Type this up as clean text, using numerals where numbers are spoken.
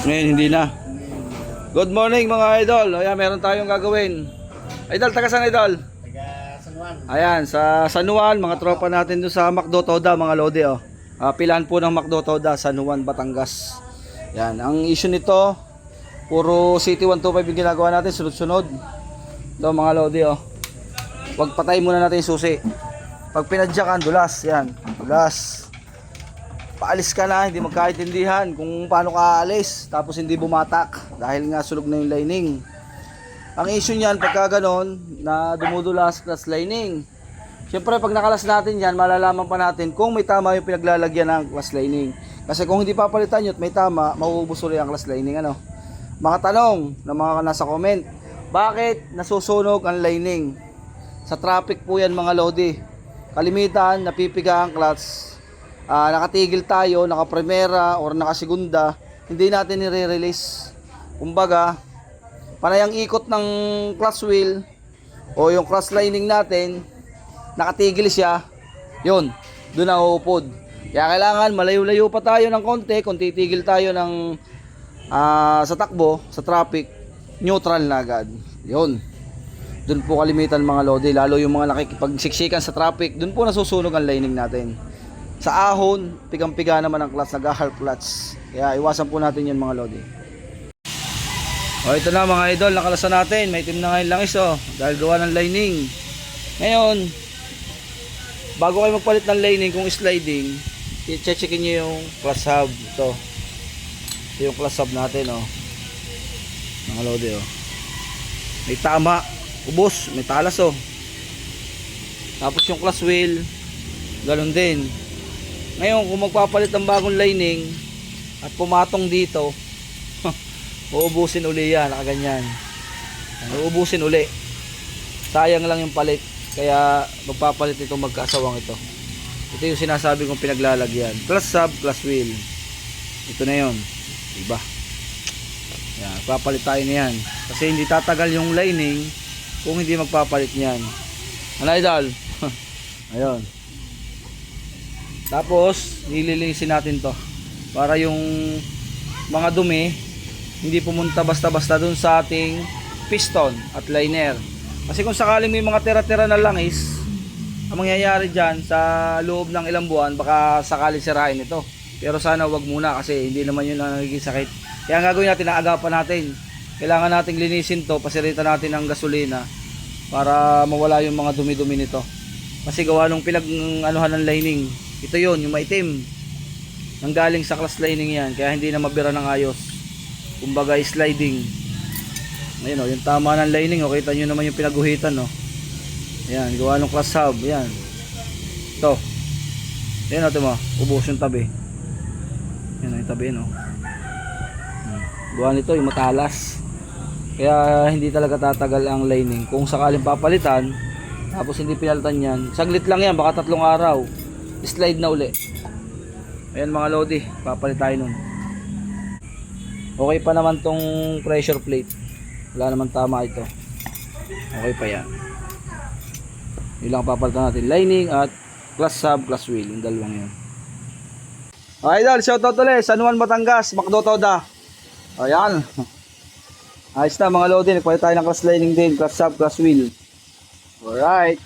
Ngayon hindi na. Good morning mga idol. Ayan, meron tayong gagawin. Idol, taga saan idol? Taga San Juan. Ayan, sa San Juan, mga tropa natin doon sa Macdo Toda, mga lodi oh. Pilaan po ng Macdo Toda, San Juan, Batangas. Yan, ang issue nito, puro City 125 yung ginagawa natin, sunod-sunod. Ito mga lodi oh. Wag patay muna natin yung susi. Pag pinadyakan, dulas, yan, dulas. Paalis ka na, hindi magkaintindihan kung paano ka aalis, tapos hindi bumatak dahil nga sulog na yung lining. Ang issue niyan pagka ganon na dumudulas plus lining. Siyempre pag nakalas natin yan, malalaman pa natin kung may tama yung pinaglalagyan ng class lining. Kasi kung hindi papalitan yun at may tama, mauubos ulit ang class lining. Ano? Mga tanong na mga nasa comment, bakit nasusunog ang lining? Sa traffic po yan mga lodi. Kalimitan, napipiga ang clutch. Nakatigil tayo, naka-primera or naka-segunda, hindi natin nire-release. Kumbaga, panayang ikot ng clutch wheel o yung clutch lining natin, nakatigil siya, yun, doon ang uupod. Kaya kailangan malayo-layo pa tayo ng konti, kung titigil tayo ng sa takbo, sa traffic, neutral na agad. Yun. Doon po kalimitan mga lodi, lalo yung mga nakikipagsiksikan sa traffic, doon po nasusunog ang lining natin. Sa ahon, pigang-piga naman ang clutch, nag-half clutch. Kaya iwasan po natin yan mga lodi. O ito na mga idol, nakalasan natin. May itim na ngayon langis oh, dahil gawa ng lining. Ngayon, bago kayo magpalit ng lining kung sliding, i-checkin nyo yung clutch hub. Ito yung clutch hub natin oh. Mga lodi oh. May tama, ubos, may talas oh. Tapos yung clutch wheel, ganun din. Ngayon kung magpapalit ng bagong lining at pumatong dito, uubusin uli yan, nakaganyan. Uubusin uli. Sayang lang yung palit. Kaya magpapalit itong magkaasawang ito. Ito yung sinasabi kong pinaglalagyan. Clutch hub, clutch wheel. Ito na yun. Diba? Yan, papalit tayo niyan. Kasi hindi tatagal yung lining kung hindi magpapalit niyan. Ano idol? Ayun. Tapos nililinisin natin to para yung mga dumi hindi pumunta basta-basta dun sa ating piston at liner. Kasi kung sakaling may mga tira-tira na langis, ang mangyayari dyan sa loob ng ilang buwan, baka sakaling sirain ito. Pero sana wag muna kasi hindi naman yun ang nagiging sakit. Kaya ang gagawin natin, naagapan natin. Kailangan nating linisin to, pasirita natin ng gasolina para mawala yung mga dumi-dumi nito. Kasi gawa nung pinag-anuhan ng lining, ito yun, yung maitim. Nanggaling sa clutch lining yan, kaya hindi na mabira ng ayos. Kumbaga sliding. Ayun o, yung tama ng lining o, kita nyo naman yung pinaguhitan o. Ayan, gawa ng clutch hub, ayan. Ito. Ayan o, ito mo, ubos yung tabi. Ayan o, yung tabi yun o. Gawa nito, yung matalas. Kaya hindi talaga tatagal ang lining. Kung sakaling papalitan, tapos hindi pinalitan yan, saglit lang yan, baka 3 araw, slide na uli. Ayan mga lodi, papalit tayo nun. Okay pa naman tong pressure plate, wala naman tama ito, okay pa yan. Yun lang papalitan natin, lining at clutch hub, clutch wheel, yung dalawang yan. Okay idol, shoutout ulit, San Juan, Batangas, Macdo Toda. Ayan. Ayos na mga lodi, nagpalit tayo ng clutch lining din, clutch hub, clutch wheel. Alright.